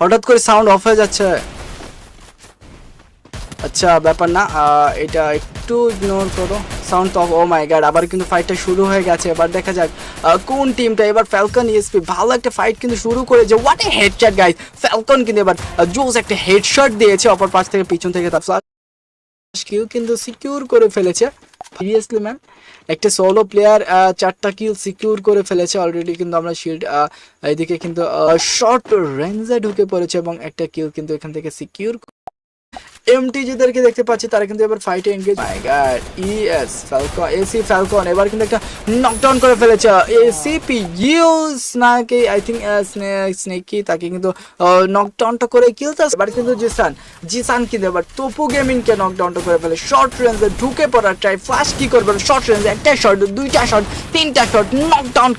হঠাৎ করে sound of হয়ে যাচ্ছে। আচ্ছা ব্যাপার না, এটা একটু ইগনোর করো। সাউন্ড তো ও মাই গড, আবার কিন্তু ফাইটটা শুরু হয়ে গেছে। এবার দেখা যাক কোন টিমটা এবার। ফ্যালকন ইএসপি ভালো একটা ফাইট কিন্তু শুরু করেছে। What a headshot guys, Falcon কিন্তু এবার জোস একটা হেডশট দিয়েছে অপর পাশ থেকে, পিছন থেকে তার ফ্লাশ কিল কিন্তু সিকিউর করে ফেলেছে। সিরিয়াসলি ম্যান, একটা সোলো প্লেয়ার 4টা কিল সিকিউর করে ফেলেছে অলরেডি। কিন্তু আমরা শিল্ড এইদিকে কিন্তু শর্ট রেঞ্জে ঢুকে পড়েছে এবং একটা কিল কিন্তু এখান থেকে সিকিউর। এমটিজিদেরকে দেখতে পাচ্ছি, তারা কিন্তু এবার ফাইটে এনগেজ। মাই গড, ইএস ফ্যালকন, এসি ফ্যালকন এবার কিন্তু একটা নকডাউন করে ফেলেছে। এসিপি ইউস নাকি আই থিঙ্ক স্নেকি, তাকে কিন্তু নকডাউনটা করে কিলতে। এবার কিন্তু জিসান কিন্তু এবার তোপু গেমিংকে নকডাউনটা করে ফেলে। শর্ট রেঞ্জে ঢুকে পড়ার ট্রাই, ফ্লাশ কি করবে শর্ট রেঞ্জে, একটা শট, দুইটা শট, তিনটা shot, knockdown.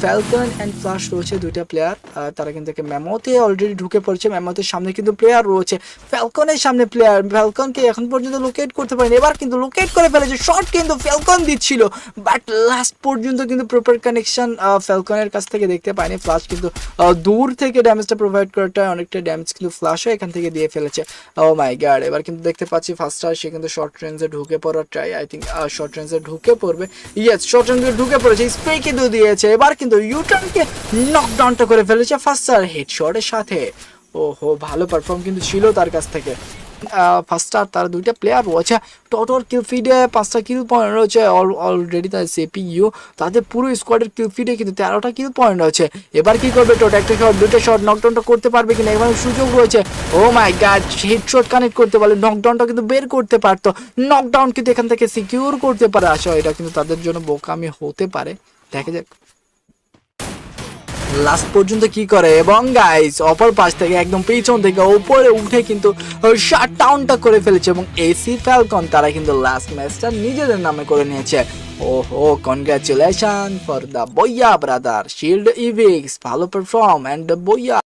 Falcon and flash রয়েছে দুইটা প্লেয়ার, তারা কিন্তু মেমোতে অলরেডি ঢুকে পড়েছে। মেমোতের সামনে কিন্তু প্লেয়ার রয়েছে, ফ্যালকনের সামনে প্লেয়ার। ফ্যালকনকে এখন পর্যন্ত লোকেট করতে পারেনি, এবার কিন্তু লোকেট করে ফেলেছে। শট কিন্তু ফ্যালকন দিচ্ছিল, বাট লাস্ট পর্যন্ত কিন্তু প্রপার কানেকশন ফ্যালকনের কাছ থেকে দেখতে পায়নি। ফ্লাশ কিন্তু দূর থেকে ড্যামেজটা প্রোভাইড করাটা, অনেকটা ড্যামেজ কিন্তু ফ্লাশও এখান থেকে দিয়ে ফেলেছে। ও মাই গড, এবার কিন্তু দেখতে পাচ্ছি ফার্স্টার সে কিন্তু শর্ট রেঞ্জে ঢুকে পড়ার ট্রাই, আই থিঙ্ক শর্ট রেঞ্জে ঢুকে পড়বে। ইয়েস, শর্ট রেঞ্জে ঢুকে পড়েছে, স্প্রে কিন্তু দিয়েছে। এবার কিন্তু ইউটার্নকে নকডাউনটা করে ফেলেছে ফার্স্টার হেডশটের সাথে। ওহো, ভালো পারফর্ম কিন্তু ছিল তার কাছ থেকে। ফার্স্টার তার দুইটা প্লেয়ার রয়েছে, টোটাল কিল ফিডে 5টা কিল পয়েন্ট রয়েছে অলরেডি। তার সিপিইউ তাদের পুরো স্কোয়াডের কিল ফিডে কিন্তু 13টা কিল পয়েন্ট রয়েছে। এবার কি করবে টোটাল, একটা শট, দুটো শট, নকডাউনটা করতে পারবে কিনা, এবার সুযোগ রয়েছে। ও মাই গড, হেডশট কানেক্ট করতে পারলে নকডাউনটা কিন্তু বের করতে পারতো। নকডাউন কিন্তু এখান থেকে সিকিউর করতে পারে। আসো, এটা কিন্তু তাদের জন্য বোকামি হতে পারে, দেখা যাক লাস্ট পর্যন্ত কি করে। এবং গাইস অপর পাশ থেকে একদম পিছন থেকে উপরে উঠে কিন্তু শাট ডাউনটা করে ফেলেছে এবং এসি ফ্যালকন তারা কিন্তু লাস্ট ম্যাচটা নিজেদের নামে করে নিয়েছে। ওহো, কনগ্রাচুলেশন ফর দ্য বইয়া ব্রাদার, শিল্ড ইভিক্স, ভালো পারফর্ম অ্যান্ড বইয়া।